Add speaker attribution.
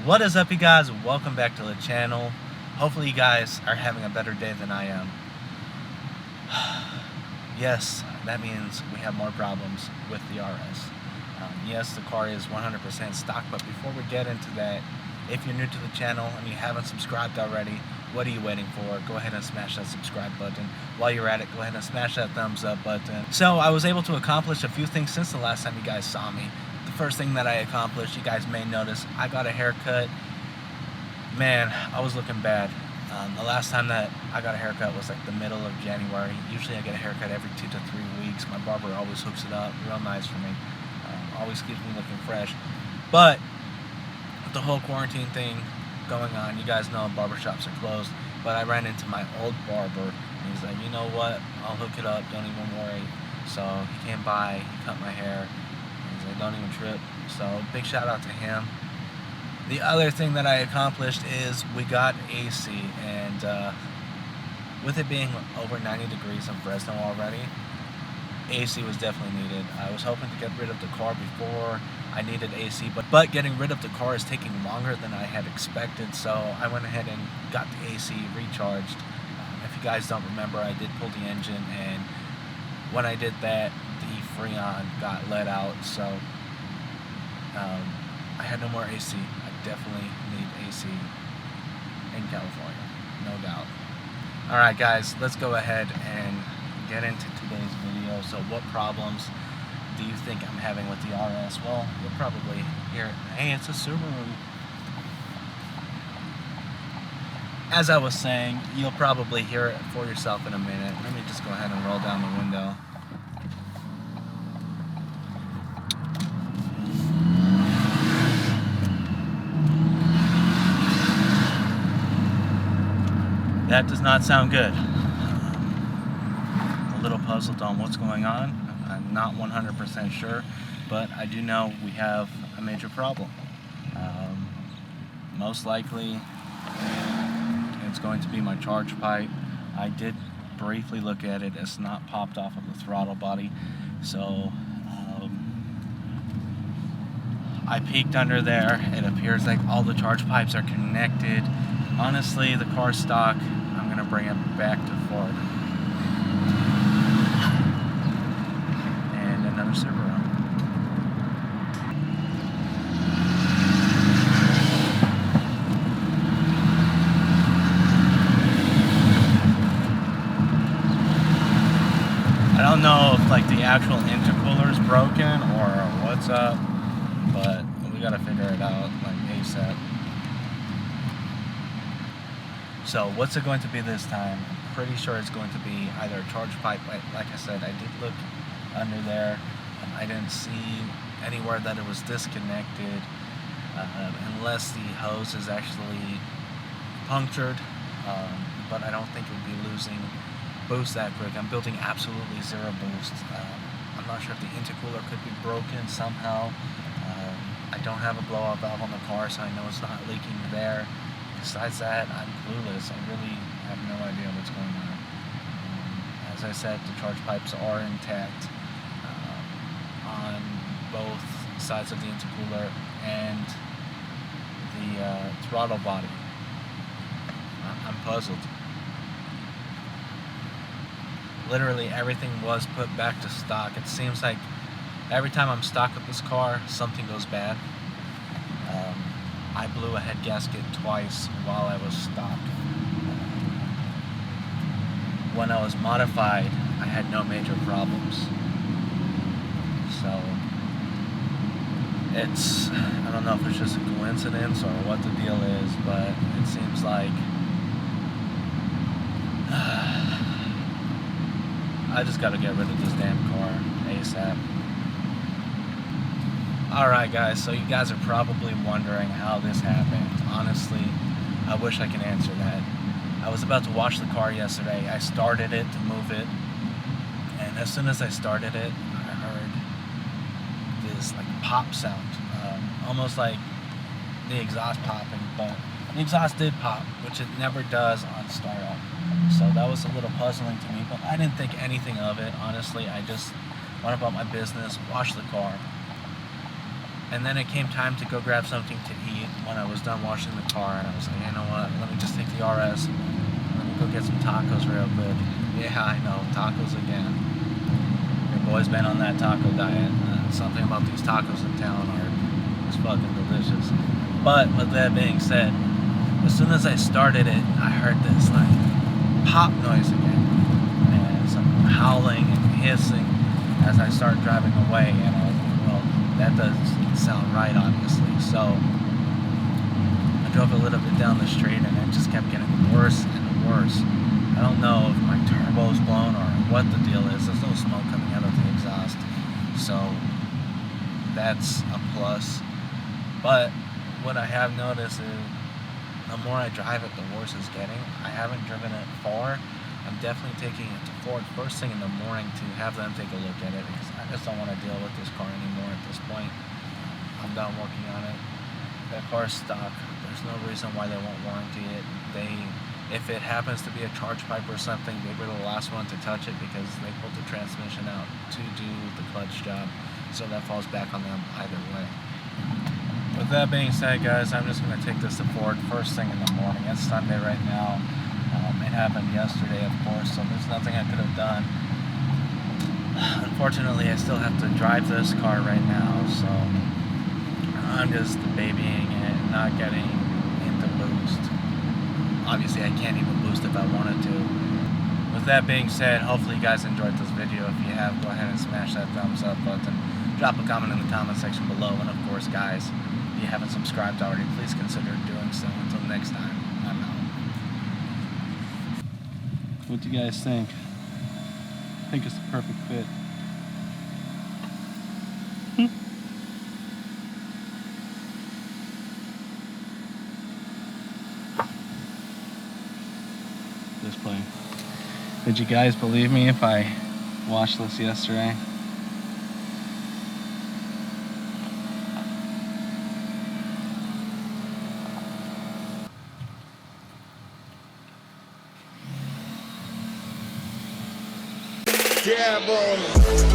Speaker 1: What is up, you guys? Welcome back to the channel. Hopefully you guys are having a better day than I am. Yes, that means we have more problems with the RS. Yes, the car is 100% stock, but before we get into that, if you're new to the channel and you haven't subscribed already, what are you waiting for? Go ahead and smash that subscribe button. While you're at it, go ahead and smash that thumbs up button. So I was able to accomplish a few things since the last time you guys saw me. The first thing that I accomplished, you guys may notice, I got a haircut. Man, I was looking bad. The last time that I got a haircut was like the middle of January. Usually I get a haircut every 2 to 3 weeks. My barber always hooks it up, real nice for me. Always keeps me looking fresh. But with the whole quarantine thing going on, you guys know barbershops are closed. But I ran into my old barber, and he's like, you know what, I'll hook it up, don't even worry. So he came by, he cut my hair. He's like, don't even trip. So big shout out to him. The other thing that I accomplished is we got AC, and with it being over 90 degrees in Fresno already, AC was definitely needed. I was hoping to get rid of the car before I needed AC, but getting rid of the car is taking longer than I had expected, so I went ahead and got the AC recharged. If you guys don't remember, I did pull the engine, and when I did that, the Freon got let out, so I had no more AC. I definitely need AC in California, no doubt. Alright guys, let's go ahead and get into today's video. So what problems do you think I'm having with the RS? Well, you'll probably hear it. Hey, it's a Subaru. As I was saying, you'll probably hear it for yourself in a minute. Let me just go ahead and roll down the window. That does not sound good. A little puzzled on what's going on. I'm not 100% sure, but I do know we have a major problem. Most likely, it's going to be my charge pipe. I did briefly look at it. It's not popped off of the throttle body, so I peeked under there. It appears like all the charge pipes are connected. Honestly, the car's stock. I'm gonna bring it back to Ford. And another Subaru. I don't know if like the actual intercooler is broken or what's up, but we gotta figure it out like ASAP. So what's it going to be this time? I'm pretty sure it's going to be either a charge pipe. Like I said, I did look under there. I didn't see anywhere that it was disconnected, unless the hose is actually punctured. But I don't think it would be losing boost that quick. I'm building absolutely zero boost. I'm not sure if the intercooler could be broken somehow. I don't have a blowout valve on the car, so I know it's not leaking there. Besides that, I'm clueless. I really have no idea what's going on. As I said, the charge pipes are intact on both sides of the intercooler and the throttle body. I'm puzzled. Literally everything was put back to stock. It seems like every time I'm stock with this car, something goes bad. I blew a head gasket twice while I was stock. When I was modified, I had no major problems. So, I don't know if it's just a coincidence or what the deal is, but it seems like I just gotta get rid of this damn car ASAP. Alright guys, so you guys are probably wondering how this happened. Honestly, I wish I could answer that. I was about to wash the car yesterday. I started it to move it, and as soon as I started it, I heard this like pop sound, almost like the exhaust popping, but the exhaust did pop, which it never does on startup. So that was a little puzzling to me, but I didn't think anything of it. Honestly, I just went about my business, washed the car. And then it came time to go grab something to eat when I was done washing the car, and I was like, you know what, let me just take the RS, let me go get some tacos real quick. Yeah, I know, tacos again. Your boy's been on that taco diet. Something about these tacos in town are just fucking delicious. But with that being said, as soon as I started it, I heard this like pop noise again, and some howling and hissing as I start driving away, and I was like, well, that doesn't sound right, obviously. So I drove a little bit down the street, and it just kept getting worse and worse. I don't know if my turbo's blown or what the deal is. There's no smoke coming out of the exhaust, so that's a plus. But what I have noticed is the more I drive it, the worse it's getting. I haven't driven it far. I'm definitely taking it to Ford first thing in the morning to have them take a look at it, because I just don't want to deal with this car anymore at this point. I'm done working on it. That car's stock. There's no reason why they won't warranty it. If it happens to be a charge pipe or something, they were the last one to touch it because they pulled the transmission out to do the clutch job. So that falls back on them either way. With that being said, guys, I'm just going to take this to Ford first thing in the morning. It's Sunday right now. It happened yesterday, of course, so there's nothing I could have done. Unfortunately, I still have to drive this car right now, so I'm just babying it, not getting into boost. Obviously, I can't even boost if I wanted to. With that being said, hopefully you guys enjoyed this video. If you have, go ahead and smash that thumbs up button. Drop a comment in the comment section below. And of course, guys, if you haven't subscribed already, please consider doing so. Until next time, I'm out. What do you guys think? I think it's the perfect fit. This plane. Did you guys believe me if I washed this yesterday?
Speaker 2: Damond.